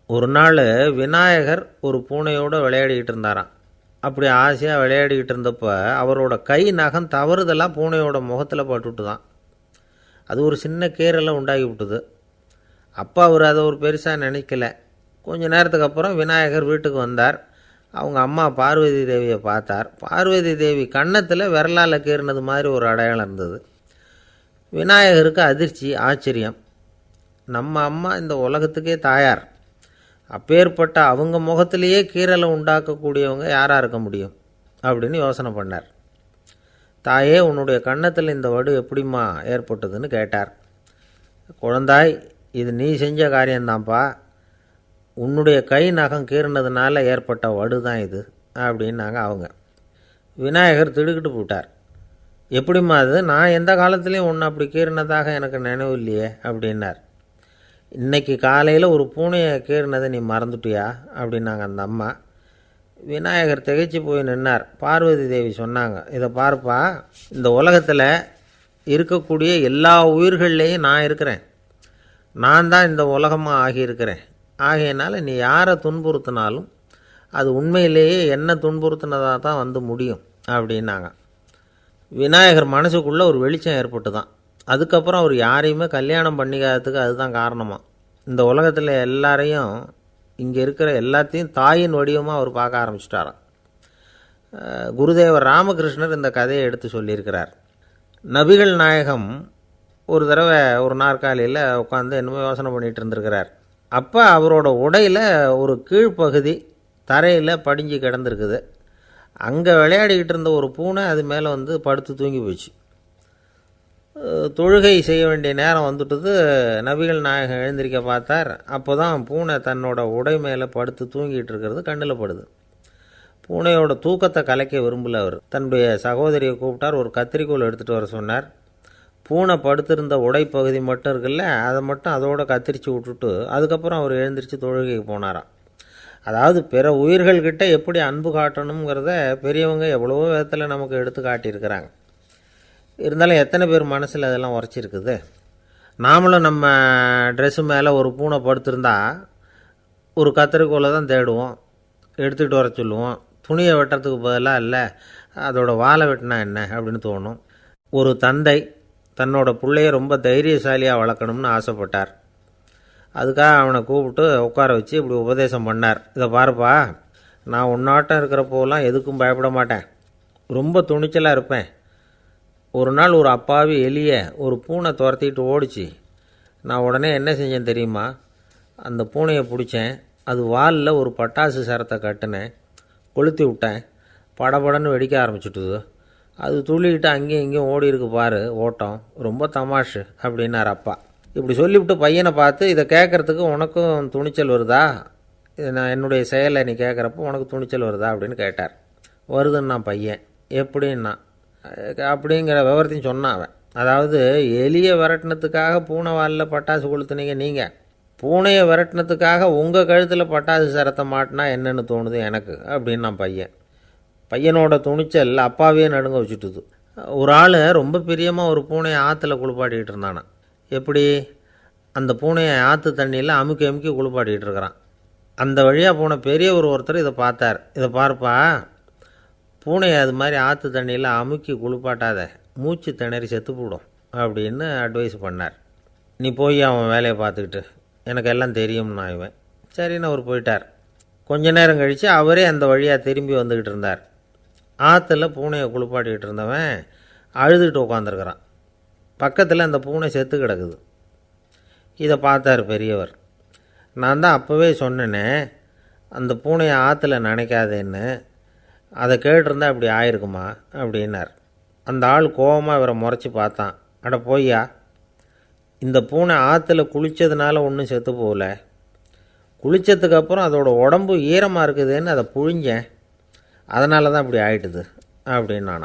ஒரு நாள் விநாயகர் ஒரு பூனையோடு விளையாடிக்கிட்டு இருந்தாராம். அப்படி ஆசையாக விளையாடிக்கிட்டு இருந்தப்போ அவரோட கை நகம் தவறுதெல்லாம் பூனையோட முகத்தில் பட்டுட்டு தான். அது ஒரு சின்ன கீறலை உண்டாகி விட்டுது. அப்போ அவர் அதை ஒரு பெருசாக நினைக்கல. கொஞ்ச நேரத்துக்கு அப்புறம் விநாயகர் வீட்டுக்கு வந்தார். அவங்க அம்மா பார்வதி தேவியை பார்த்தார். பார்வதி தேவி கன்னத்தில் விரலால் கீறினது மாதிரி ஒரு அடையாளம் இருந்தது. விநாயகருக்கு அதிர்ச்சி, ஆச்சரியம். நம்ம அம்மா இந்த உலகத்துக்கே தாயார். அப்பேற்பட்ட அவங்க முகத்திலேயே கீறலை உண்டாக்கக்கூடியவங்க யாராக இருக்க முடியும் அப்படின்னு யோசனை பண்ணார். தாயே, உன்னுடைய கன்னத்தில் இந்த வடு எப்படிம்மா ஏற்பட்டதுன்னு கேட்டார். குழந்தாய், இது நீ செஞ்ச காரியம்தான்ப்பா. உன்னுடைய கை நகம் கீறினதுனால ஏற்பட்ட வடு தான் இது அப்படின்னாங்க அவங்க. விநாயகர் திடுக்கிட்டு போட்டார். எப்படிம்மா அது? நான் எந்த காலத்துலேயும் ஒன்று அப்படி கீறினதாக எனக்கு நினைவு இல்லையே அப்படின்னார். இன்றைக்கி காலையில் ஒரு பூனையை கீறினதை நீ மறந்துட்டியா அப்படின்னாங்க அந்த அம்மா. விநாயகர் திகைச்சு போய் நின்னார். பார்வதி தேவி சொன்னாங்க, இதை பார்ப்பா, இந்த உலகத்தில் இருக்கக்கூடிய எல்லா உயிர்கள்லேயும் நான் இருக்கிறேன். நான் தான் இந்த உலகமாக ஆகியிருக்கிறேன். ஆகையினால நீ யாரை துன்புறுத்தினாலும் அது உண்மையிலேயே என்ன துன்புறுத்தினதாக தான் வந்து முடியும் அப்படின்னாங்க. விநாயகர் மனசுக்குள்ளே ஒரு வெளிச்சம் ஏற்பட்டு தான். அதுக்கப்புறம் அவர் யாரையுமே கல்யாணம் பண்ணிக்காததுக்கு அதுதான் காரணமாக. இந்த உலகத்தில் எல்லாரையும், இங்கே இருக்கிற எல்லாத்தையும் தாயின் வடிவமாக அவர் பார்க்க ஆரம்பிச்சிட்டாராம். குருதேவர் ராமகிருஷ்ணர் இந்த கதையை எடுத்து சொல்லியிருக்கிறார். நபிகள் நாயகம் ஒரு தடவை ஒரு நாற்காலியில் உட்காந்து என்னமோ யோசனை பண்ணிகிட்டு இருந்திருக்கிறார். அப்போ அவரோட உடையில் ஒரு கீழ்ப்பகுதி தரையில் படிஞ்சு கிடந்திருக்குது. அங்கே விளையாடிக்கிட்டு இருந்த ஒரு பூனை அது மேலே வந்து படுத்து தூங்கி போச்சு. தொழுகை செய்ய வேண்டிய நேரம் வந்துட்டது. நபிகள் நாயகம் எழுந்திருக்க பார்த்தார். அப்போ தான் பூனை தன்னோட உடை மேலே படுத்து தூங்கிட்டு இருக்கிறது கண்ணில் படுது. பூனையோட தூக்கத்தை கலைக்க விரும்பல அவர். தன்னுடைய சகோதரியை கூப்பிட்டார். ஒரு கத்திரிக்கோல் எடுத்துகிட்டு வர சொன்னார். பூனை படுத்திருந்த உடைப்பகுதி மட்டும் இருக்குல்ல, அதை மட்டும் அதோட கத்திரிச்சு விட்டுட்டு அதுக்கப்புறம் அவர் எழுந்திரிச்சு தொழுகைக்கு போனாராம். அதாவது பிற உயிர்கள்கிட்ட எப்படி அன்பு காட்டணுங்கிறத பெரியவங்க எவ்வளவோ விதத்தில் நமக்கு எடுத்து காட்டியிருக்கிறாங்க. இருந்தாலும் எத்தனை பேர் மனசில் அதெல்லாம் உரைச்சிருக்குது. நாமளும் நம்ம ட்ரெஸ்ஸு மேலே ஒரு பூனை படுத்திருந்தா ஒரு கத்திரிக்கோலை தான் தேடுவோம், எடுத்துக்கிட்டு வர சொல்லுவோம். துணியை வெட்டுறதுக்கு பதிலாக இல்லை அதோட வாழை வெட்டினா என்ன அப்படின்னு தோணும். ஒரு தந்தை தன்னோட பிள்ளைய ரொம்ப தைரியசாலியாக வளர்க்கணும்னு ஆசைப்பட்டார். அதுக்காக அவனை கூப்பிட்டு உட்கார வச்சு இப்படி உபதேசம் பண்ணார். இதை பாருப்பா, நான் உன்னாட்டம் இருக்கிறப்போலாம் எதுக்கும் பயப்பட மாட்டேன், ரொம்ப துணிச்சலாக இருப்பேன். ஒரு நாள் ஒரு அப்பாவி எலியை ஒரு பூனை துரத்திட்டு ஓடிச்சு. நான் உடனே என்ன செஞ்சேன் தெரியுமா? அந்த பூனையை பிடிச்சேன். அது வாலில் ஒரு பட்டாசு சரத்தை கட்டினேன், கொளுத்தி விட்டேன். படபடன்னு வெடிக்க ஆரம்பிச்சுட்டுது. அது துள்ளிக்கிட்டு அங்கேயும் இங்கேயும் ஓடி இருக்கு பாரு ஓட்டம், ரொம்ப தமாஷு அப்படின்னார் அப்பா. இப்படி சொல்லிவிட்டு பையனை பார்த்து, இதை கேட்குறதுக்கு உனக்கும் துணிச்சல் வருதா? நான் என்னுடைய செயலை நீ கேட்குறப்போ உனக்கு துணிச்சல் வருதா அப்படின்னு கேட்டார். வருதுன்னா பையன். எப்படின்னா அப்படிங்கிற விவரத்தையும் சொன்னான் அவன். அதாவது எலியை விரட்டினத்துக்காக பூனை வாலில் பட்டாசு கொளுத்துனீங்க நீங்கள், பூனையை விரட்டினத்துக்காக உங்கள் கழுத்தில் பட்டாசு சரத்தை மாட்டினா என்னென்னு தோணுது எனக்கு அப்படின்னா பையன். பையனோட துணிச்சல் அப்பாவே நடுங்க வச்சுட்டுது. ஒரு ஆள் ரொம்ப பிரியமாக ஒரு பூனையை ஆற்றுல குளிப்பாட்டிகிட்டு இருந்தானா. எப்படி? அந்த பூனையை ஆற்று தண்ணியில் அமுக்கி அமுக்கி குளிப்பாட்டிகிட்டு இருக்கிறான். அந்த வழியாக போன பெரியவர் ஒருத்தர் இதை பார்த்தார். இதை பார்ப்பா, பூனையை அது மாதிரி ஆற்று தண்ணியில் அமுக்கி குளிப்பாட்டாத, மூச்சு திணறி செத்து போடும் அப்படின்னு அட்வைஸ் பண்ணார். நீ போய் அவன் வேலையை பார்த்துக்கிட்டு, எனக்கு எல்லாம் தெரியும்னா இவன். சரின்னு அவர் போயிட்டார். கொஞ்ச நேரம் கழித்து அவரே அந்த வழியாக திரும்பி வந்துக்கிட்டு இருந்தார். ஆற்றுல பூனையை குளிப்பாட்டிக்கிட்டு இருந்தவன் அழுதுகிட்டு உட்காந்துருக்கிறான். பக்கத்தில் அந்த பூனை செத்து கிடக்குது. இதை பார்த்தார் பெரியவர். நான் தான் அப்போவே சொன்னேனே அந்த பூனையை ஆற்றுல நினைக்காதேன்னு, அதை கேட்டிருந்தா இப்படி ஆயிருக்குமா அப்படின்னார். அந்த ஆள் கோபமாக இவரை முறைச்சி பார்த்தான். அட போய்யா, இந்த பூனை ஆற்றுல குளித்ததுனால ஒன்றும் செத்து போகல, குளித்ததுக்கப்புறம் அதோட உடம்பு ஈரமாக இருக்குதுன்னு அதை புழிஞ்சேன், அதனால தான் இப்படி ஆயிட்டுது அப்படின்னு நானா.